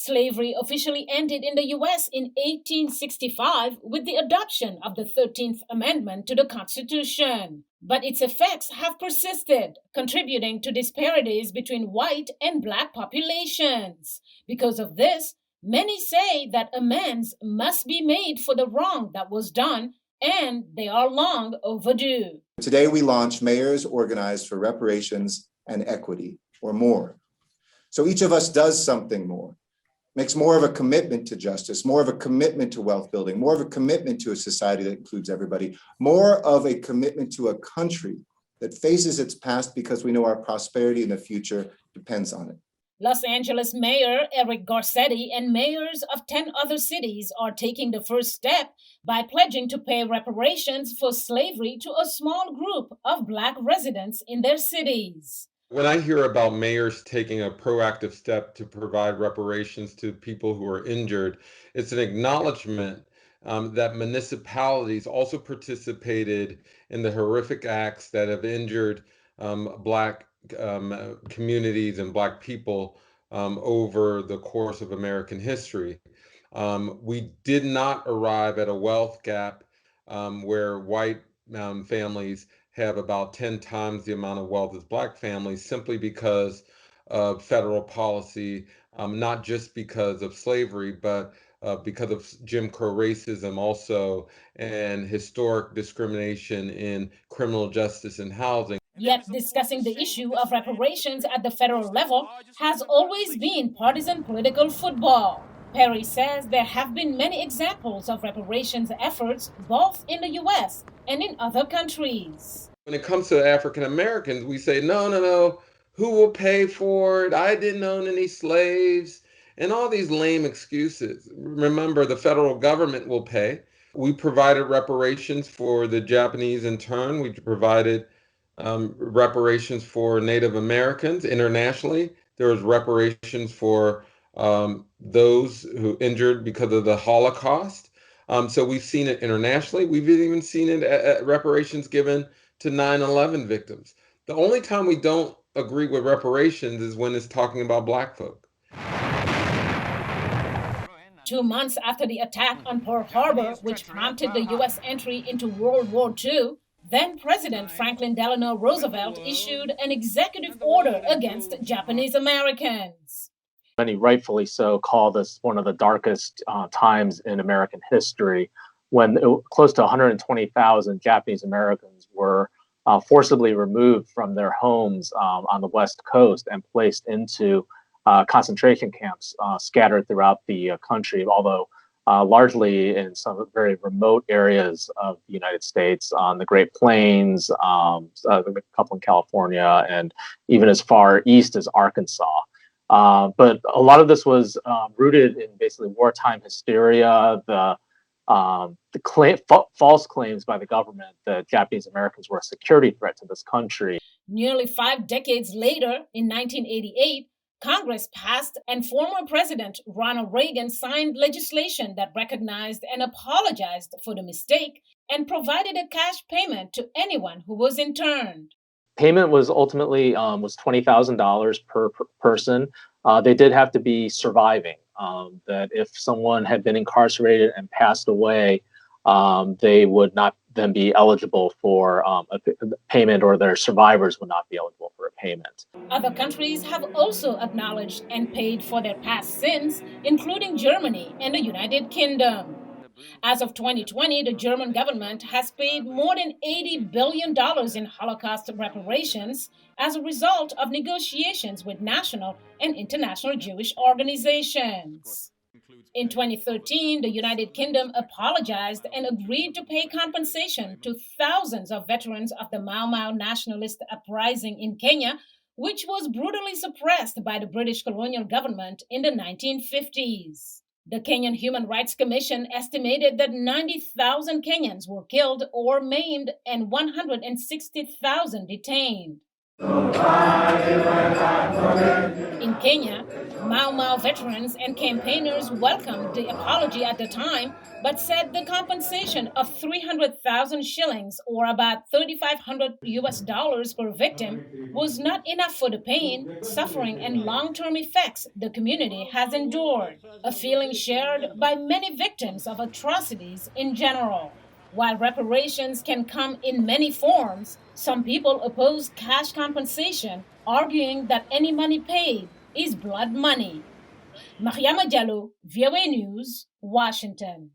Slavery officially ended in the U.S. in 1865 with the adoption of the 13th Amendment to the Constitution. But its effects have persisted, contributing to disparities between white and black populations. Because of this, many say that amends must be made for the wrong that was done, and they are long overdue. Today, we launch Mayors Organized for Reparations and Equity, or MORE. So each of us does something more, makes more of a commitment to justice, more of a commitment to wealth building, more of a commitment to a society that includes everybody, more of a commitment to a country that faces its past because we know our prosperity in the future depends on it. Los Angeles Mayor Eric Garcetti and mayors of 10 other cities are taking the first step by pledging to pay reparations for slavery to a small group of Black residents in their cities. When I hear about mayors taking a proactive step to provide reparations to people who are injured, it's an acknowledgement that municipalities also participated in the horrific acts that have injured Black communities and Black people over the course of American history. We did not arrive at a wealth gap where white families have about 10 times the amount of wealth as Black families simply because of federal policy, not just because of slavery, but because of Jim Crow racism also, and historic discrimination in criminal justice and housing. Yet discussing the issue of reparations at the federal level has always been partisan political football. Perry says there have been many examples of reparations efforts both in the U.S. and in other countries. When it comes to African Americans, we say, no, who will pay for it? I didn't own any slaves, and all these lame excuses. Remember, the federal government will pay. We provided reparations for the Japanese in turn. We provided reparations for Native Americans internationally. There was reparations for those who injured because of the Holocaust. So we've seen it internationally. We've even seen it at reparations given to 9/11 victims. The only time we don't agree with reparations is when it's talking about Black folk. 2 months after the attack on Pearl Harbor, which prompted the U.S. entry into World War II, then President Franklin Delano Roosevelt issued an executive order against Japanese Americans. Many rightfully so call this one of the darkest times in American history, when close to 120,000 Japanese Americans were forcibly removed from their homes on the West Coast and placed into concentration camps scattered throughout the country, although largely in some very remote areas of the United States, on the Great Plains, a couple in California, and even as far east as Arkansas. But a lot of this was rooted in basically wartime hysteria, the false claims by the government that Japanese Americans were a security threat to this country. Nearly 5 decades later, in 1988, Congress passed and former President Ronald Reagan signed legislation that recognized and apologized for the mistake and provided a cash payment to anyone who was interned. Payment was ultimately was $20,000 per person. They did have to be surviving. That if someone had been incarcerated and passed away, they would not then be eligible for a payment, or their survivors would not be eligible for a payment. Other countries have also acknowledged and paid for their past sins, including Germany and the United Kingdom. As of 2020, the German government has paid more than $80 billion in Holocaust reparations as a result of negotiations with national and international Jewish organizations. In 2013, the United Kingdom apologized and agreed to pay compensation to thousands of veterans of the Mau Mau nationalist uprising in Kenya, which was brutally suppressed by the British colonial government in the 1950s. The Kenyan Human Rights Commission estimated that 90,000 Kenyans were killed or maimed and 160,000 detained. In Kenya, Mau Mau veterans and campaigners welcomed the apology at the time, but said the compensation of 300,000 shillings, or about 3,500 US dollars per victim, was not enough for the pain, suffering, and long term effects the community has endured, a feeling shared by many victims of atrocities in general. While reparations can come in many forms, some people oppose cash compensation, arguing that any money paid is blood money. Mariama Diallo, VOA News, Washington.